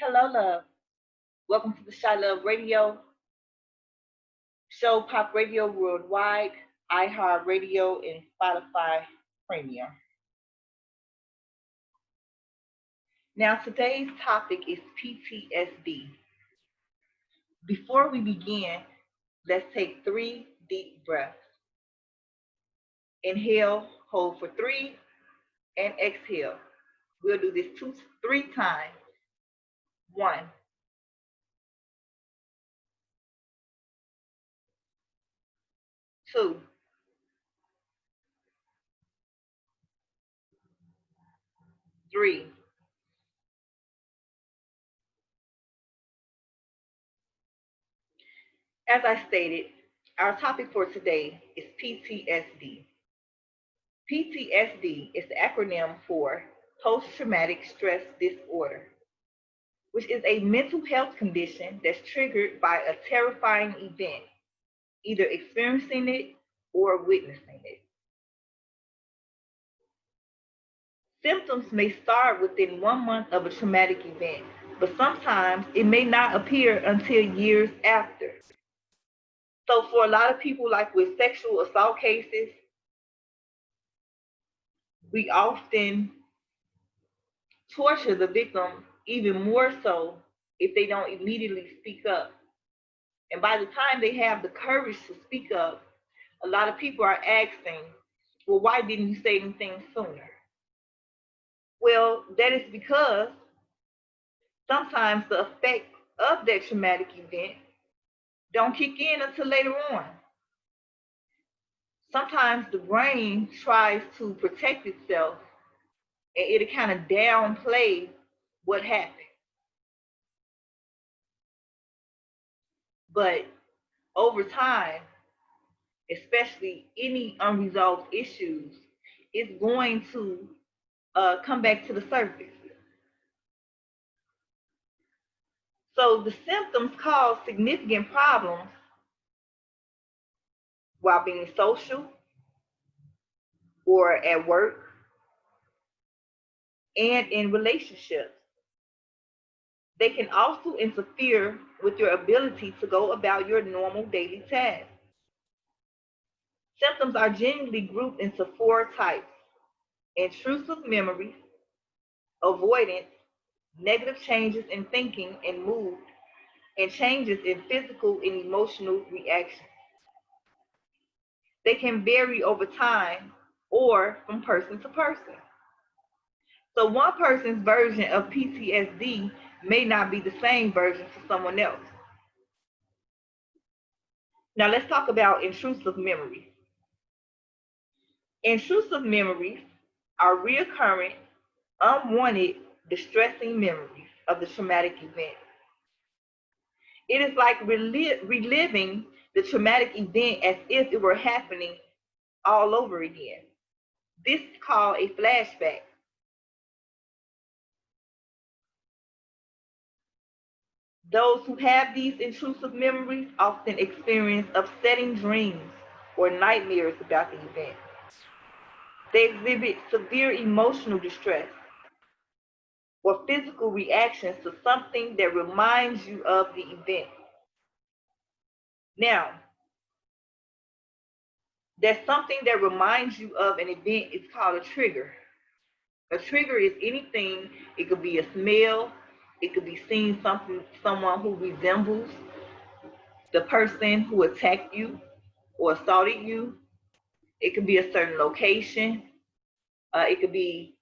Hello, love. Welcome to the ChiLOVe Radio show, Pop Radio Worldwide, iHeart Radio, and Spotify Premium. Now, today's topic is PTSD. Before we begin, let's take 3 deep breaths. Inhale, hold for 3, and exhale. We'll do this 3 times. 1, 2, 3. As I stated, our topic for today is PTSD. PTSD is the acronym for post-traumatic stress disorder, which is a mental health condition that's triggered by a terrifying event, either experiencing it or witnessing it. Symptoms may start within 1 month of a traumatic event, but sometimes it may not appear until years after. So for a lot of people, like with sexual assault cases, we often torture the victim even more so if they don't immediately speak up. And by the time they have the courage to speak up, a lot of people are asking, well, why didn't you say anything sooner? Well, that is because sometimes the effect of that traumatic event don't kick in until later on. Sometimes the brain tries to protect itself and it'll kind of downplay what happened. But over time, especially any unresolved issues, it's going to come back to the surface. So the symptoms cause significant problems while being social or at work and in relationships. They can also interfere with your ability to go about your normal daily tasks. Symptoms are generally grouped into 4 types: intrusive memories, avoidance, negative changes in thinking and mood, and changes in physical and emotional reactions. They can vary over time or from person to person. So one person's version of PTSD may not be the same version for someone else. Now let's talk about intrusive memories. Intrusive memories are recurrent, unwanted, distressing memories of the traumatic event. It is like reliving the traumatic event as if it were happening all over again. This is called a flashback. Those who have these intrusive memories often experience upsetting dreams or nightmares about the event. They exhibit severe emotional distress or physical reactions to something that reminds you of the event. Now, that something that reminds you of an event is called a trigger. A trigger is anything. It could be a smell, it could be seeing someone who resembles the person who attacked you or assaulted you. It could be a certain location. It could be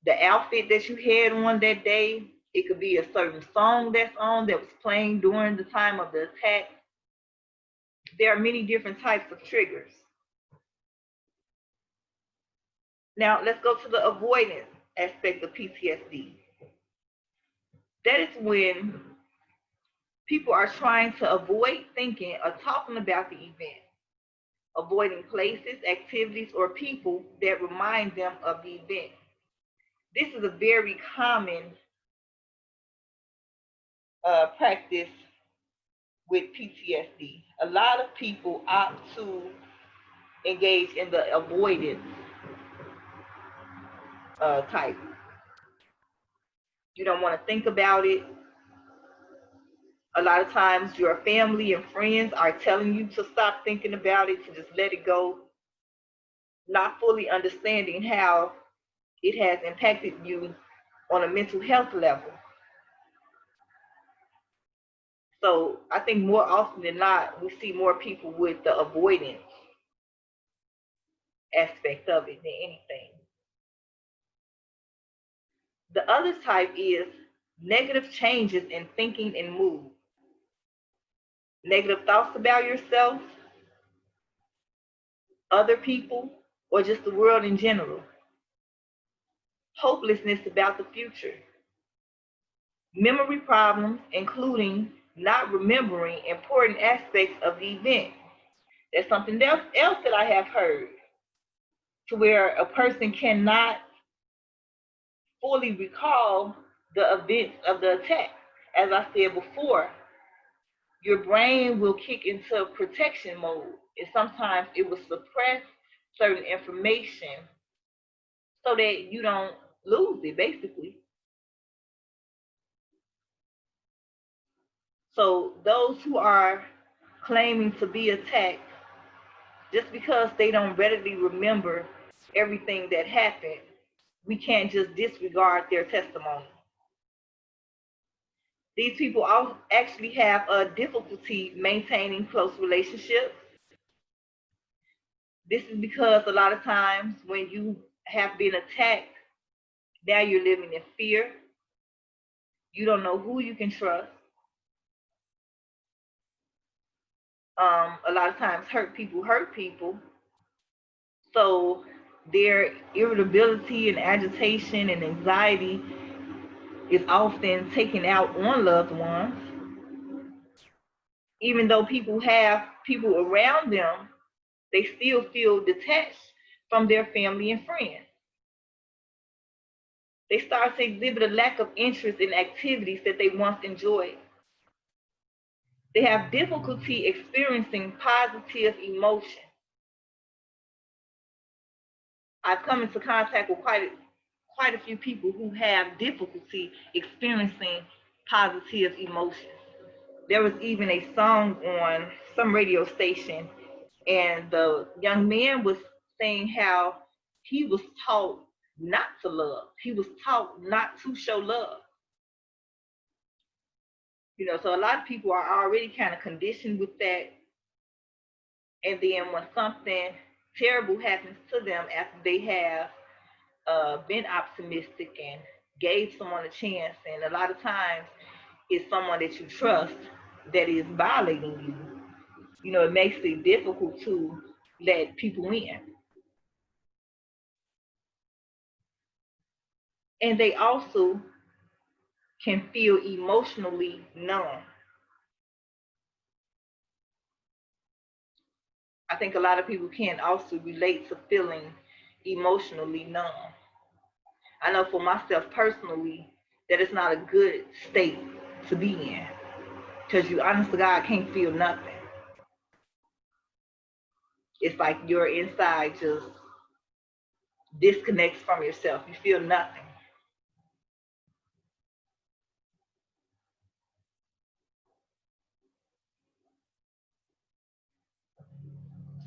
the outfit that you had on that day. It could be a certain song that's on that was playing during the time of the attack. There are many different types of triggers. Now let's go to the avoidance aspect of PTSD. That is when people are trying to avoid thinking or talking about the event, avoiding places, activities, or people that remind them of the event. This is a very common practice with PTSD. A lot of people opt to engage in the avoidance type. You don't want to think about it. A lot of times your family and friends are telling you to stop thinking about it, to just let it go, not fully understanding how it has impacted you on a mental health level. So I think more often than not, we see more people with the avoidance aspect of it than anything. The other type is negative changes in thinking and mood. Negative thoughts about yourself, other people, or just the world in general. Hopelessness about the future. Memory problems, including not remembering important aspects of the event. That's something else that I have heard, to where a person cannot fully recall the events of the attack. As I said before, your brain will kick into protection mode, and sometimes it will suppress certain information so that you don't lose it, basically. So those who are claiming to be attacked, just because they don't readily remember everything that happened, we can't just disregard their testimony. These people actually have a difficulty maintaining close relationships. This is because a lot of times when you have been attacked, now you're living in fear. You don't know who you can trust. A lot of times hurt people hurt people. So their irritability and agitation and anxiety is often taken out on loved ones. Even though people have people around them, they still feel detached from their family and friends. They start to exhibit a lack of interest in activities that they once enjoyed. They have difficulty experiencing positive emotion. I've come into contact with quite a few people who have difficulty experiencing positive emotions. There was even a song on some radio station, and the young man was saying how he was taught not to love. He was taught not to show love. So a lot of people are already kind of conditioned with that. And then when something terrible happens to them after they have been optimistic and gave someone a chance, and a lot of times it's someone that you trust that is violating you, it makes it difficult to let people in. And they also can feel emotionally numb. I think a lot of people can also relate to feeling emotionally numb. I know for myself personally that it's not a good state to be in, because you honest to God can't feel nothing. It's like your inside just disconnects from yourself. You feel nothing.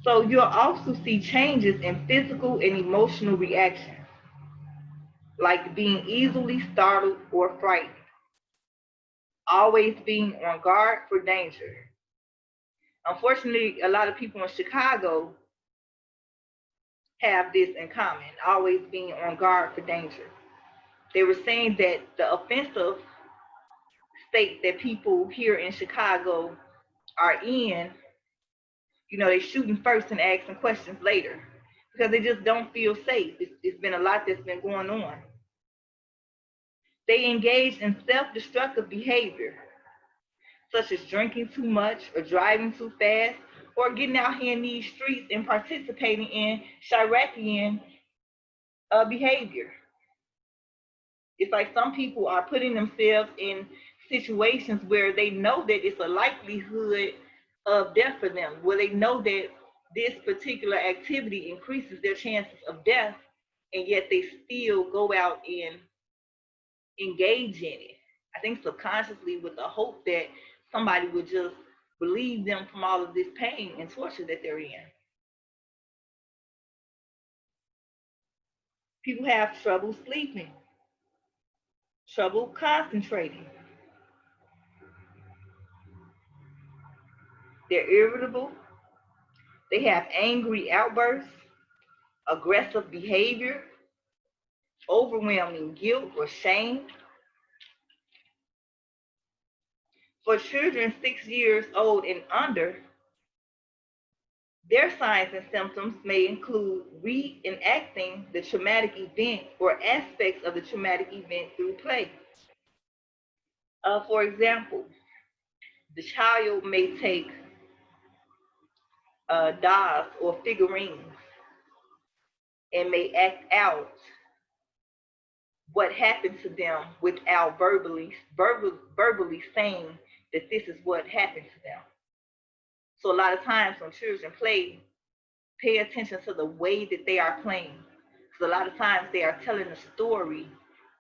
So you'll also see changes in physical and emotional reactions, like being easily startled or frightened, always being on guard for danger. Unfortunately, a lot of people in Chicago have this in common, always being on guard for danger. They were saying that the offensive state that people here in Chicago are in, they shooting first and asking questions later because they just don't feel safe. It's been a lot that's been going on. They engage in self-destructive behavior, such as drinking too much or driving too fast or getting out here in these streets and participating in Chiracian behavior. It's like some people are putting themselves in situations where they know that it's a likelihood of death for them, where they know that this particular activity increases their chances of death, and yet they still go out and engage in it. I think subconsciously with the hope that somebody would just relieve them from all of this pain and torture that they're in. People have trouble sleeping, trouble concentrating. They're irritable. They have angry outbursts, aggressive behavior, overwhelming guilt or shame. For children 6 years old and under, their signs and symptoms may include reenacting the traumatic event or aspects of the traumatic event through play. For example, the child may take dolls or figurines and may act out what happened to them without verbally saying that this is what happened to them. So a lot of times when children play, pay attention to the way that they are playing. Because a lot of times they are telling a story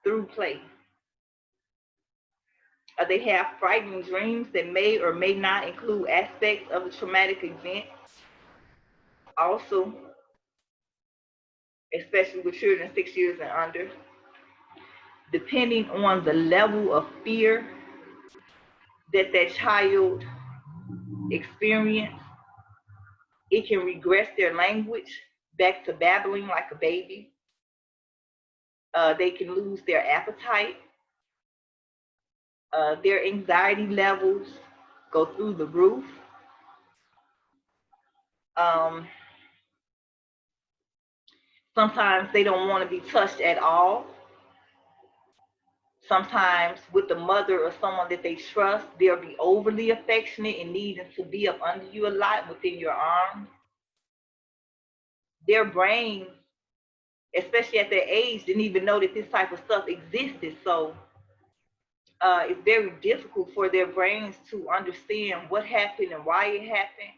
through play. They have frightening dreams that may or may not include aspects of a traumatic event. Also, especially with children 6 years and under, depending on the level of fear that that child experience, it can regress their language back to babbling like a baby. They can lose their appetite. Their anxiety levels go through the roof. Sometimes they don't want to be touched at all. Sometimes with the mother or someone that they trust, they'll be overly affectionate and needing to be up under you a lot within your arms. Their brain, especially at their age, didn't even know that this type of stuff existed. So it's very difficult for their brains to understand what happened and why it happened.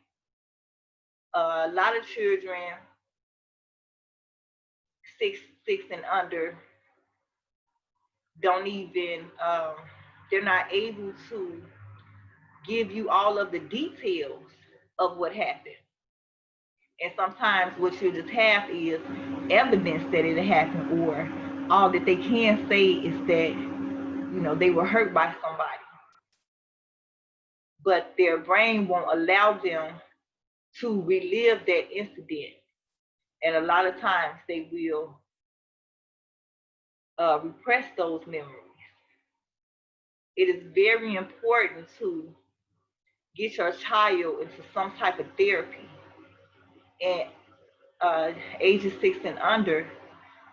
A lot of children, six and under, don't even, they're not able to give you all of the details of what happened. And sometimes what you just have is evidence that it happened, or all that they can say is that, they were hurt by somebody. But their brain won't allow them to relive that incident. And a lot of times they will repress those memories. It is very important to get your child into some type of therapy. And ages 6 and under,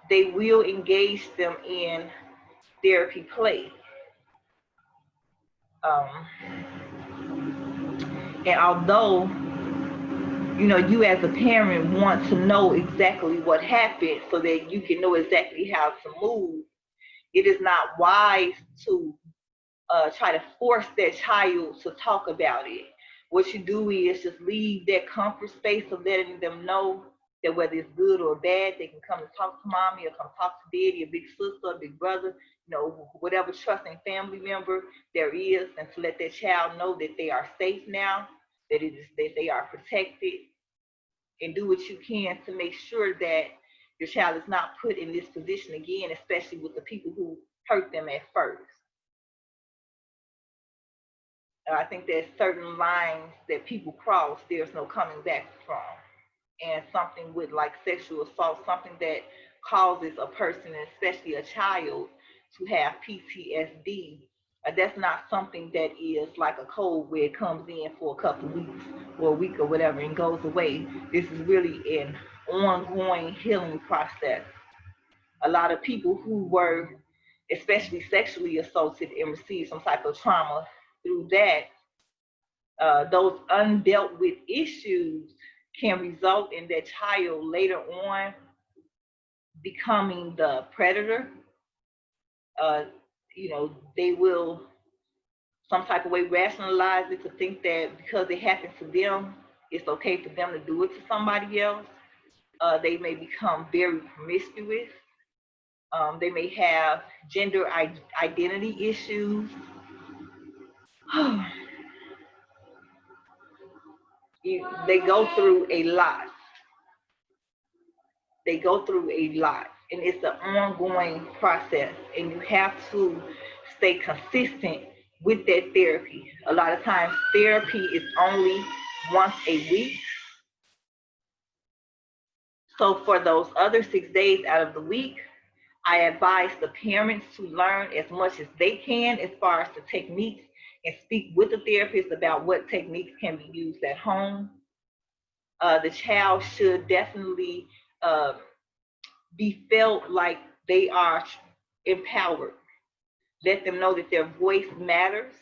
they will engage them in therapy play. And although, you as a parent want to know exactly what happened so that you can know exactly how to move, it is not wise to try to force that child to talk about it. What you do is just leave that comfort space of letting them know that whether it's good or bad, they can come and talk to mommy or come talk to daddy, a big sister, a big brother, whatever trusting family member there is, and to let that child know that they are safe now, that they are protected, and do what you can to make sure that your child is not put in this position again, especially with the people who hurt them at first. I think there's certain lines that people cross, there's no coming back from. And something with like sexual assault, something that causes a person, especially a child, to have PTSD, that's not something that is like a cold where it comes in for a couple of weeks or a week or whatever and goes away. This is really an ongoing healing process. A lot of people who were especially sexually assaulted and received some type of trauma through that, those undealt with issues can result in that child later on becoming the predator. They will some type of way rationalize it to think that because it happened to them, it's okay for them to do it to somebody else. They may become very promiscuous. They may have gender identity issues. They go through a lot. They go through a lot, and it's an ongoing process, and you have to stay consistent with that therapy. A lot of times, therapy is only once a week. So for those other 6 days out of the week, I advise the parents to learn as much as they can as far as the techniques and speak with the therapist about what techniques can be used at home. The child should definitely uh, be felt like they are empowered. Let them know that their voice matters.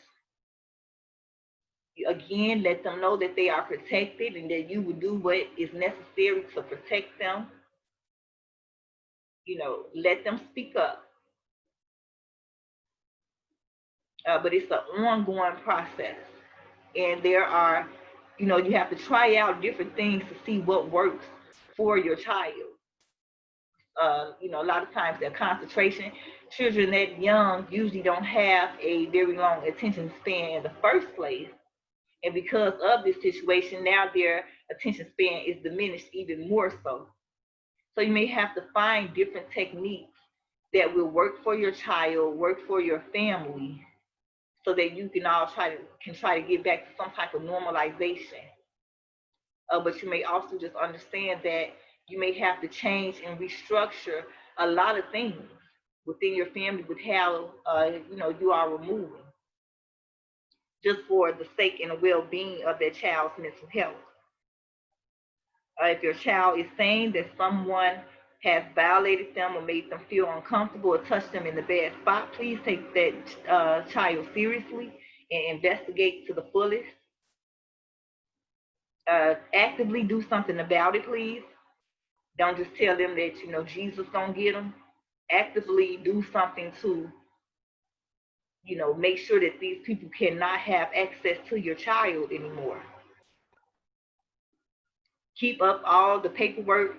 Again, let them know that they are protected and that you will do what is necessary to protect them. Let them speak up. But it's an ongoing process. And there are, you have to try out different things to see what works for your child. A lot of times their concentration, children that young usually don't have a very long attention span in the first place. And because of this situation, now their attention span is diminished even more so. So you may have to find different techniques that will work for your child, work for your family, so that you can all try to get back to some type of normalization. But you may also just understand that you may have to change and restructure a lot of things within your family with how you are removing, just for the sake and the well-being of their child's mental health. If your child is saying that someone has violated them or made them feel uncomfortable or touched them in the bad spot, please take that child seriously and investigate to the fullest. Actively do something about it, please. Don't just tell them that Jesus gonna get them. Actively do something to make sure that these people cannot have access to your child anymore. Keep up all the paperwork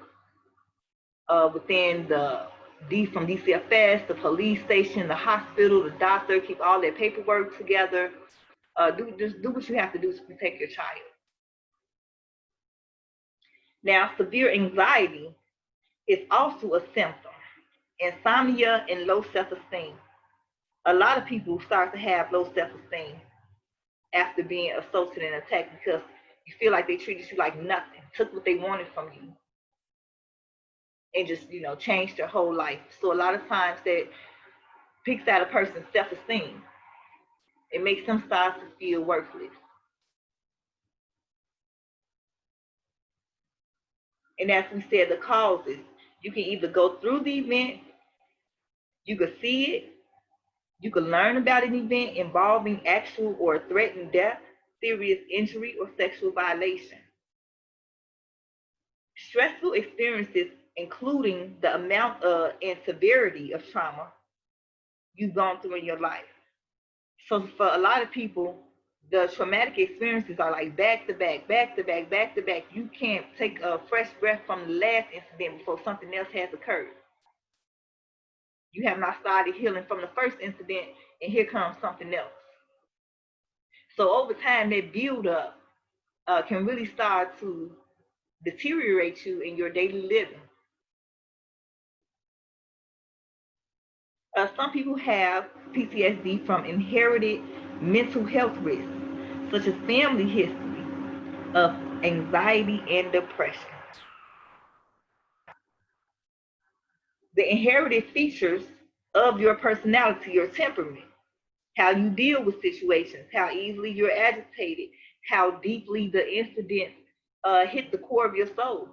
within from DCFS, the police station, the hospital, the doctor. Keep all that paperwork together. Do what you have to do to protect your child. Now, severe anxiety is also a symptom. Insomnia and low self-esteem. A lot of people start to have low self-esteem after being assaulted and attacked because you feel like they treated you like nothing, took what they wanted from you, and just changed their whole life. So a lot of times that picks out a person's self-esteem. It makes them start to feel worthless. And as we said, the causes, you can either go through the event, you can see it, you can learn about an event involving actual or threatened death, serious injury, or sexual violation. Stressful experiences, including the amount and severity of trauma you've gone through in your life. So for a lot of people, the traumatic experiences are like back to back, back to back, back to back. You can't take a fresh breath from the last incident before something else has occurred. You have not started healing from the first incident, and here comes something else. So over time, that build up can really start to deteriorate you in your daily living. Some people have PTSD from inherited mental health risks, such as family history of anxiety and depression. The inherited features of your personality, your temperament, how you deal with situations, how easily you're agitated, how deeply the incident hit the core of your soul.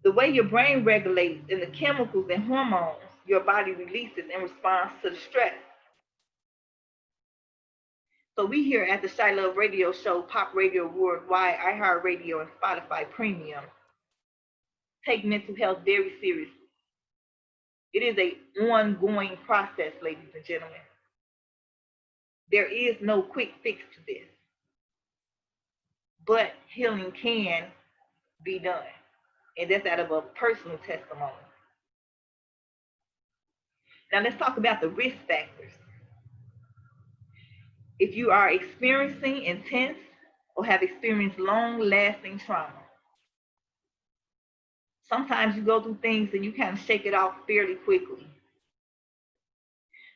The way your brain regulates and the chemicals and hormones your body releases in response to the stress. So we here at the ChiLOVe Radio Show, Pop Radio Worldwide, iHeartRadio, and Spotify Premium take mental health very seriously. It is an ongoing process, ladies and gentlemen. There is no quick fix to this, but healing can be done, and that's out of a personal testimony. Now let's talk about the risk factors. If you are experiencing intense or have experienced long-lasting trauma, sometimes you go through things and you kind of shake it off fairly quickly.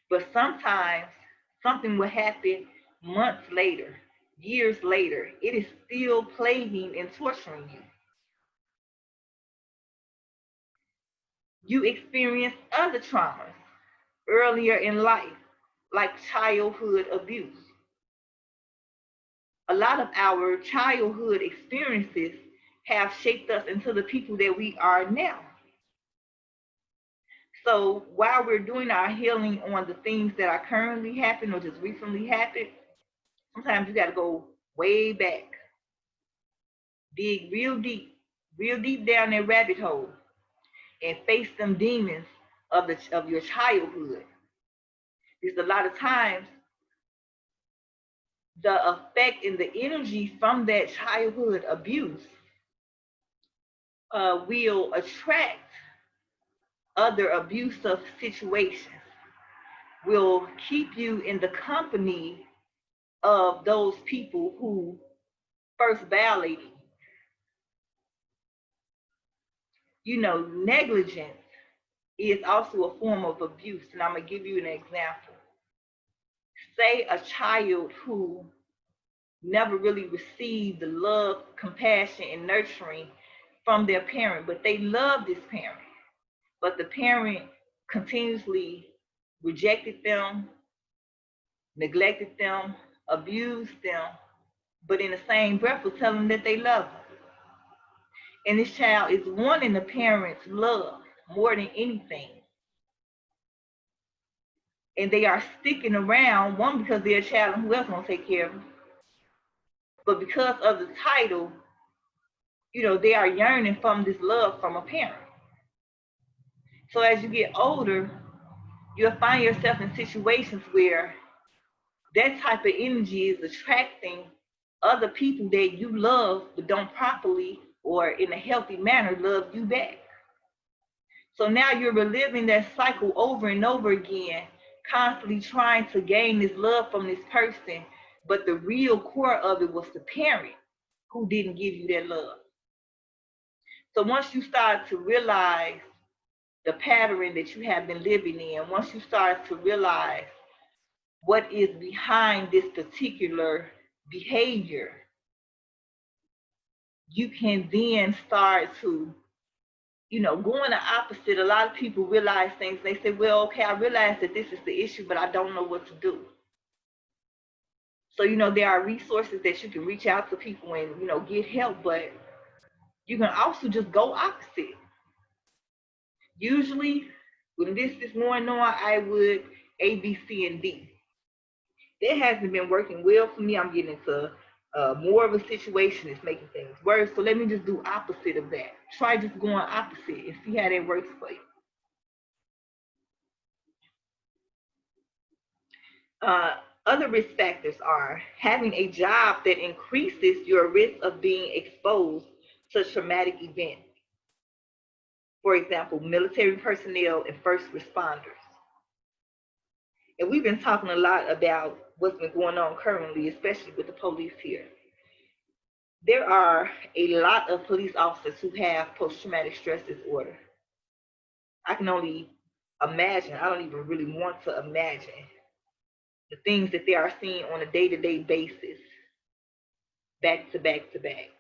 But sometimes something will happen months later, years later. It is still plaguing and torturing you. You experience other traumas earlier in life, like childhood abuse. A lot of our childhood experiences have shaped us into the people that we are now. So while we're doing our healing on the things that are currently happening or just recently happened, sometimes you got to go way back, dig real deep down that rabbit hole, and face them demons of your childhood. Because a lot of times the effect and the energy from that childhood abuse will attract other abusive situations, will keep you in the company of those people who first violated you. Negligence is also a form of abuse. And I'm going to give you an example. Say a child who never really received the love, compassion, and nurturing from their parent, but they love this parent. But the parent continuously rejected them, neglected them, abused them, but in the same breath was telling them that they love them. And this child is wanting the parent's love more than anything. And they are sticking around, one, because they're a child and who else gonna take care of them? But because of the title, they are yearning from this love from a parent. So as you get older, you'll find yourself in situations where that type of energy is attracting other people that you love but don't properly or in a healthy manner love you back. So now you're reliving that cycle over and over again, constantly trying to gain this love from this person, but the real core of it was the parent who didn't give you that love. So once you start to realize the pattern that you have been living in, once you start to realize what is behind this particular behavior, you can then start to, going the opposite. A lot of people realize things. They say, well, okay, I realize that this is the issue, but I don't know what to do. So, there are resources that you can reach out to people and, get help, but you can also just go opposite. Usually, when this is going on, I would A, B, C, and D. That hasn't been working well for me. I'm getting into more of a situation that's making things worse. So let me just do opposite of that. Try just going opposite and see how that works for you. Other risk factors are having a job that increases your risk of being exposed to traumatic events. For example, military personnel and first responders. And we've been talking a lot about what's been going on currently, especially with the police here. There are a lot of police officers who have post-traumatic stress disorder. I can only imagine, I don't even really want to imagine the things that they are seeing on a day-to-day basis, back to back to back.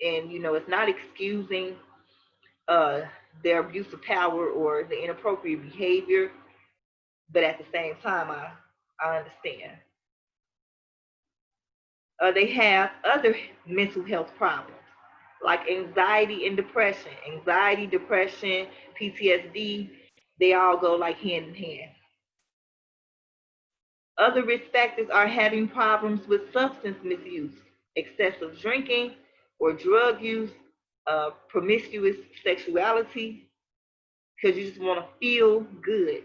And, it's not excusing their abuse of power or the inappropriate behavior, but at the same time, I understand. They have other mental health problems like anxiety and depression. Anxiety, depression, PTSD, they all go like hand in hand. Other risk factors are having problems with substance misuse, excessive drinking or drug use, promiscuous sexuality, because you just want to feel good.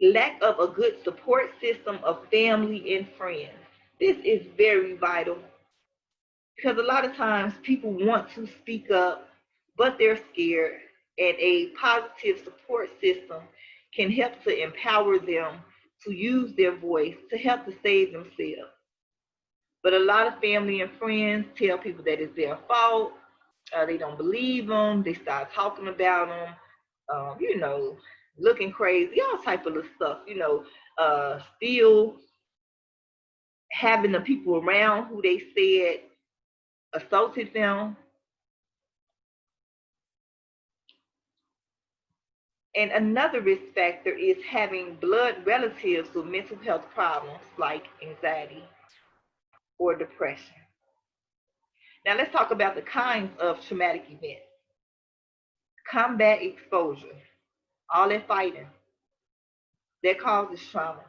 Lack of a good support system of family and friends. This is very vital because a lot of times people want to speak up, but they're scared. And a positive support system can help to empower them to use their voice to help to save themselves. But a lot of family and friends tell people that it's their fault. They don't believe them. They start talking about them. You know, looking crazy, all type of little stuff. You know, still having the people around who they said assaulted them. And another risk factor is having blood relatives with mental health problems like anxiety or depression. Now let's talk about the kinds of traumatic events. Combat exposure, all that fighting, that causes trauma.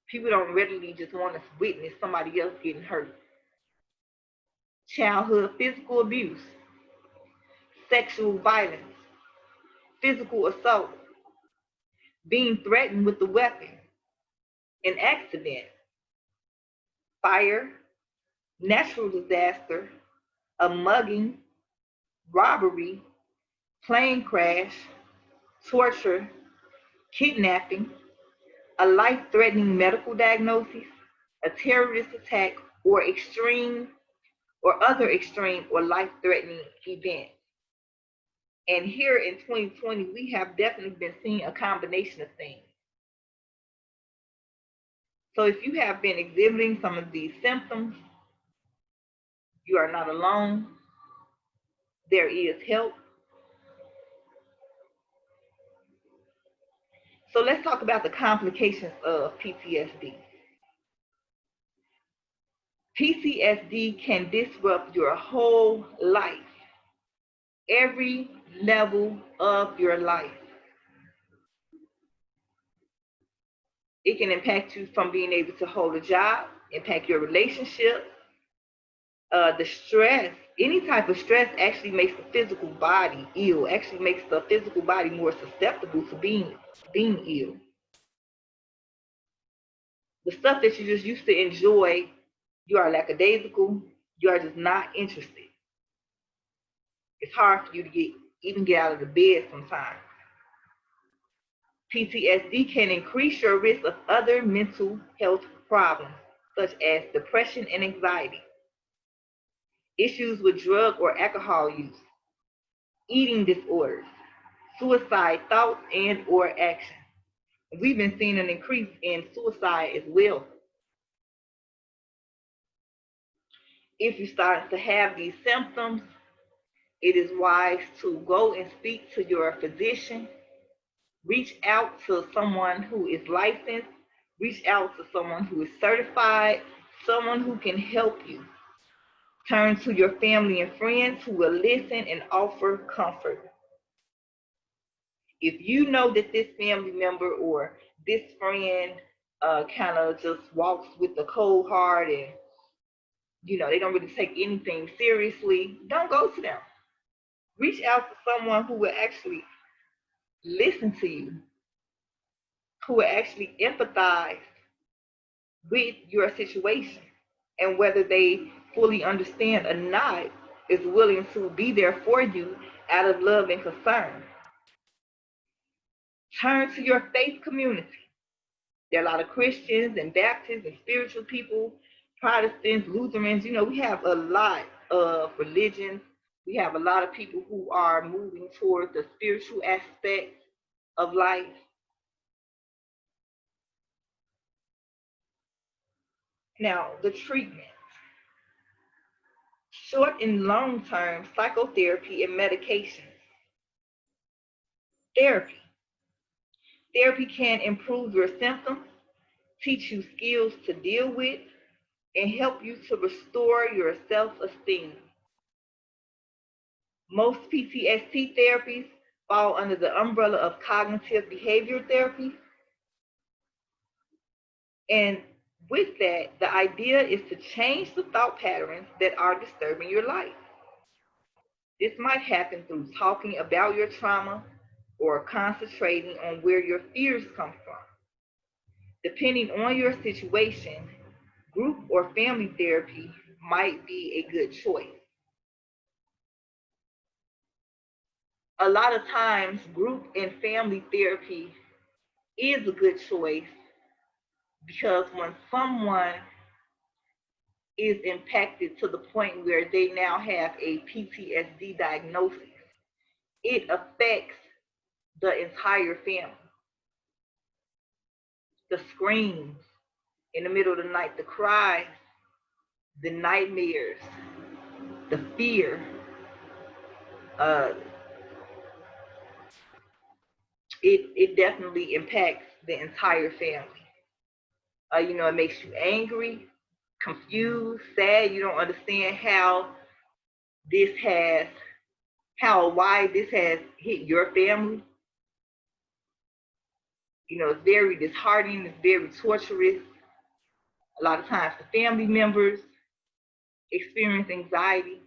People don't readily just want to witness somebody else getting hurt. Childhood physical abuse, sexual violence, physical assault, being threatened with a weapon, an accident, fire, natural disaster, a mugging, robbery, plane crash, torture, kidnapping, a life-threatening medical diagnosis, a terrorist attack, or extreme or other extreme or life-threatening events. And here in 2020, we have definitely been seeing a combination of things. So if you have been exhibiting some of these symptoms, you are not alone. There is help. So let's talk about the complications of PTSD. PTSD can disrupt your whole life, every level of your life. It can impact you from being able to hold a job, impact your relationship. The stress, any type of stress actually makes the physical body ill, actually makes the physical body more susceptible to being ill. The stuff that you just used to enjoy, you are lackadaisical, you are just not interested. It's hard for you to even get out of the bed sometimes. PTSD can increase your risk of other mental health problems, such as depression and anxiety, issues with drug or alcohol use, eating disorders, suicide thoughts and or actions. We've been seeing an increase in suicide as well. If you start to have these symptoms, it is wise to go and speak to your physician. Reach out to someone who is licensed. Reach out to someone who is certified, someone who can help you. Turn to your family and friends who will listen and offer comfort. If you know that this family member or this friend kind of just walks with a cold heart and they don't really take anything seriously, don't go to them. Reach out to someone who will actually listen to you, who will actually empathize with your situation, and whether they fully understand or not, is willing to be there for you out of love and concern. Turn to your faith community. There are a lot of Christians and Baptists and spiritual people, Protestants, Lutherans. We have a lot of religions. We have a lot of people who are moving toward the spiritual aspect of life. Now, the treatment. Short and long-term psychotherapy and medications. Therapy. Therapy can improve your symptoms, teach you skills to deal with, and help you to restore your self-esteem. Most PTSD therapies fall under the umbrella of cognitive behavior therapy. And with that, the idea is to change the thought patterns that are disturbing your life. This might happen through talking about your trauma or concentrating on where your fears come from. Depending on your situation, group or family therapy might be a good choice. a lot of times group and family therapy is a good choice because when someone is impacted to the point where they now have a PTSD diagnosis, it affects the entire family. The screams in the middle of the night, the cries, the nightmares, the fear, uh, it definitely impacts the entire family. It makes you angry, confused, sad. You don't understand this has, why this has hit your family. It's very disheartening. It's very torturous. A lot of times, the family members experience anxiety,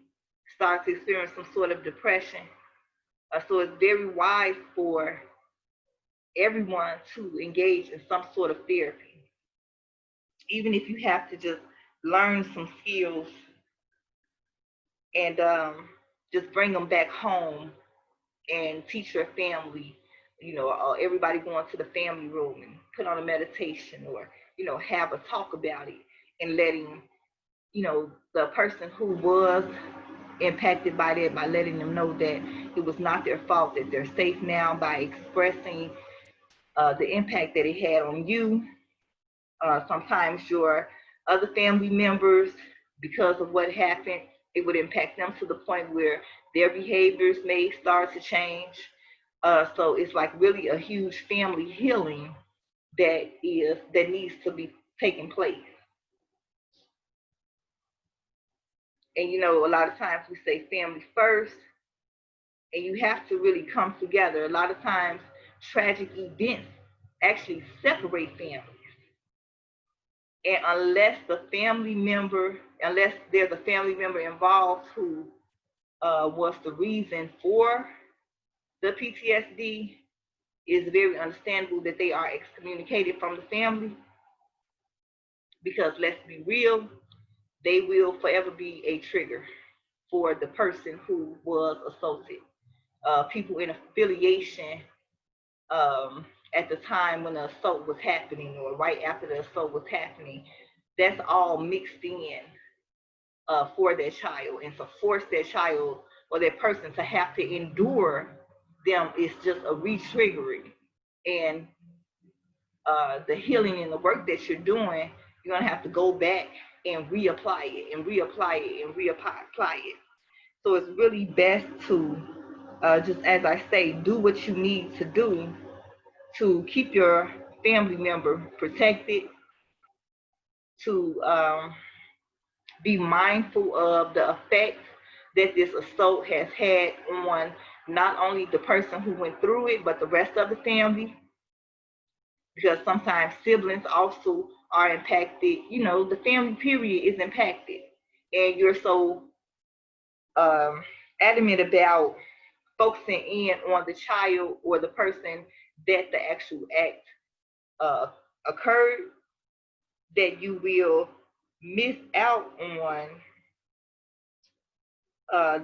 start to experience some sort of depression. So it's very wise for everyone to engage in some sort of therapy, even if you have to just learn some skills and just bring them back home and teach your family. Everybody going to the family room and put on a meditation, or have a talk about it, and letting the person who was impacted by that, by letting them know that it was not their fault, that they're safe now, by expressing the impact that it had on you. Sometimes your other family members, because of what happened, it would impact them to the point where their behaviors may start to change. So it's like really a huge family healing that needs to be taking place. And a lot of times we say family first, and you have to really come together. A lot of times tragic events actually separate families. And unless there's a family member involved who was the reason for the PTSD, it's very understandable that they are excommunicated from the family, because let's be real, they will forever be a trigger for the person who was assaulted. People in affiliation at the time when the assault was happening, or right after the assault was happening, that's all mixed in for that child. And to force that child or that person to have to endure them is just a re-triggering. And the healing and the work that you're doing, you're going to have to go back and reapply it and reapply it and reapply it. So it's really best to, just as I say, do what you need to do to keep your family member protected, to be mindful of the effects that this assault has had on not only the person who went through it, but the rest of the family. Because sometimes siblings also are impacted. The family period is impacted. And you're so adamant about focusing in on the child or the person that the actual act occurred, that you will miss out on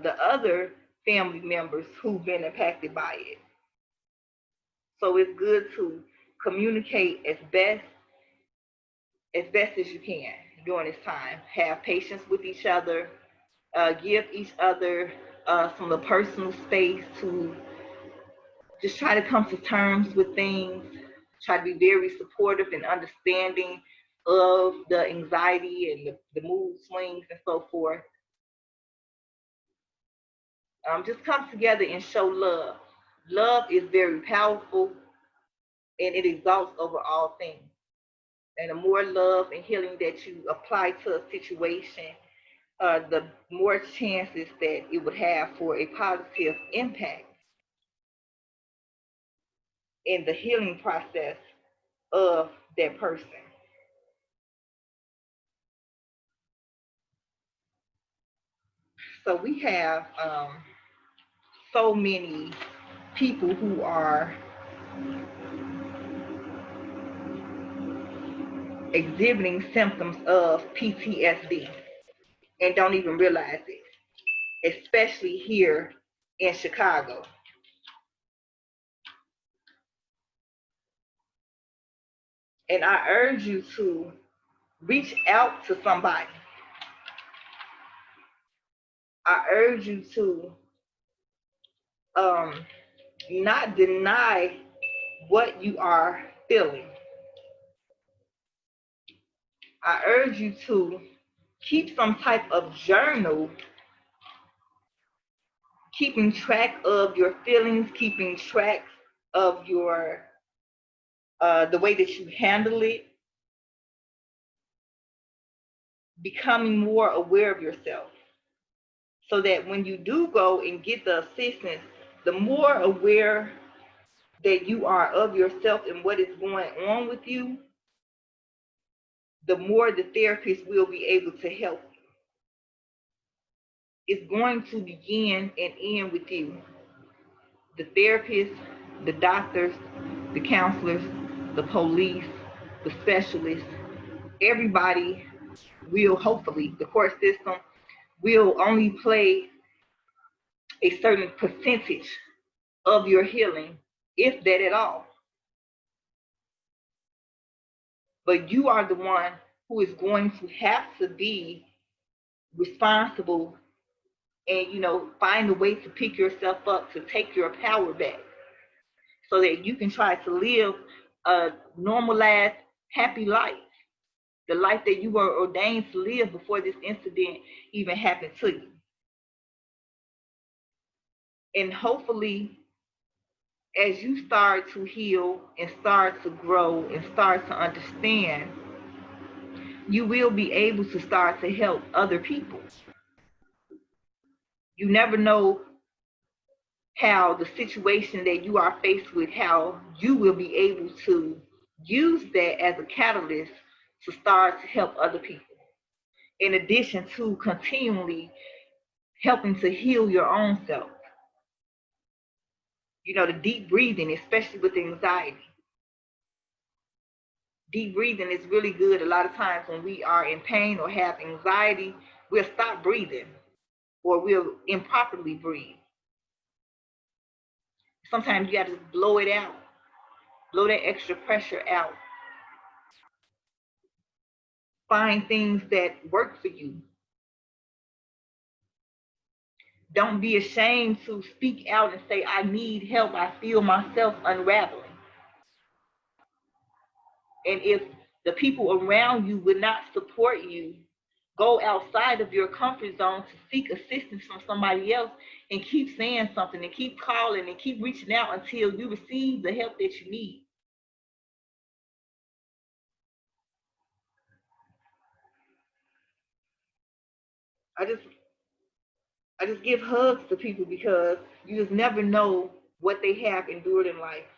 the other family members who've been impacted by it. So it's good to communicate as best as you can during this time. Have patience with each other. Give each other some of the personal space to just try to come to terms with things. Try to be very supportive and understanding of the anxiety and the mood swings and so forth. Just come together and show love. Love is very powerful, and it exalts over all things. And the more love and healing that you apply to a situation, the more chances that it would have for a positive impact in the healing process of that person. So we have so many people who are exhibiting symptoms of PTSD and don't even realize it, especially here in Chicago. And I urge you to reach out to somebody. I urge you to not deny what you are feeling. I urge you to keep some type of journal, keeping track of your feelings, keeping track of your the way that you handle it, becoming more aware of yourself, so that when you do go and get the assistance, the more aware that you are of yourself and what is going on with you, the more the therapist will be able to help you. It's going to begin and end with you. The therapists, the doctors, the counselors, the police, the specialists, everybody will, hopefully, the court system will only play a certain percentage of your healing, if that at all. But you are the one who is going to have to be responsible and, find a way to pick yourself up, to take your power back, so that you can try to live a normalized, happy life, the life that you were ordained to live before this incident even happened to you. And hopefully, as you start to heal and start to grow and start to understand, you will be able to start to help other people. You never know how the situation that you are faced with, how you will be able to use that as a catalyst to start to help other people, in addition to continually helping to heal your own self. The deep breathing, especially with anxiety. Deep breathing is really good. A lot of times when we are in pain or have anxiety, we'll stop breathing or we'll improperly breathe. Sometimes you got to blow it out, blow that extra pressure out. Find things that work for you. Don't be ashamed to speak out and say, I need help. I feel myself unraveling. And if the people around you would not support you, go outside of your comfort zone to seek assistance from somebody else, and keep saying something and keep calling and keep reaching out until you receive the help that you need. I just give hugs to people, because you just never know what they have endured in life.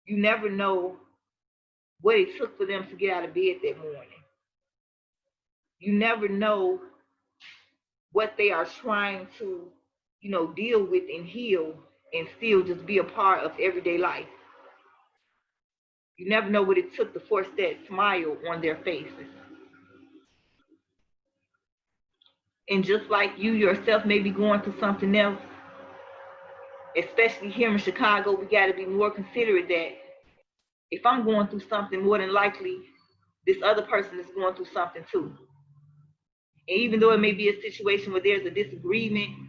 You never know what it took for them to get out of bed that morning. You never know what they are trying to, deal with and heal and still just be a part of everyday life. You never know what it took to force that smile on their faces. And just like you yourself may be going through something else, especially here in Chicago, we got to be more considerate that if I'm going through something, more than likely this other person is going through something too. And even though it may be a situation where there's a disagreement,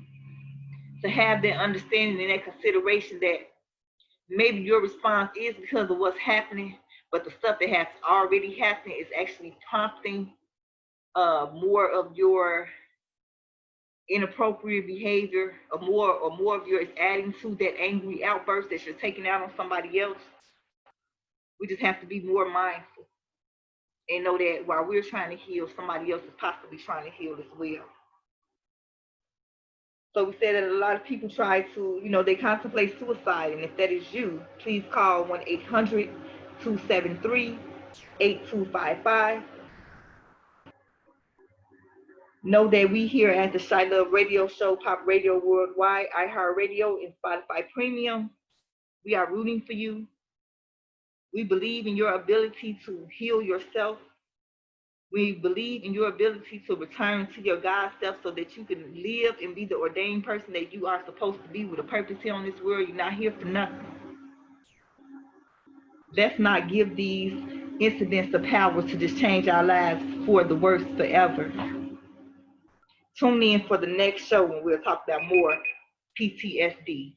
to have that understanding and that consideration that maybe your response is because of what's happening, but the stuff that has already happened is actually prompting more of your inappropriate behavior, or more of your is adding to that angry outburst that you're taking out on somebody else. We just have to be more mindful and know that while we're trying to heal, somebody else is possibly trying to heal as well. So we said that a lot of people try to, they contemplate suicide. And if that is you, please call 1-800-273-8255. Know that we here at the ChiLOVe Radio Show, Pop Radio Worldwide, iHeartRadio, and Spotify Premium, we are rooting for you. We believe in your ability to heal yourself. We believe in your ability to return to your God self so that you can live and be the ordained person that you are supposed to be, with a purpose here on this world. You're not here for nothing. Let's not give these incidents of power to just change our lives for the worse forever. Tune in for the next show when we'll talk about more PTSD.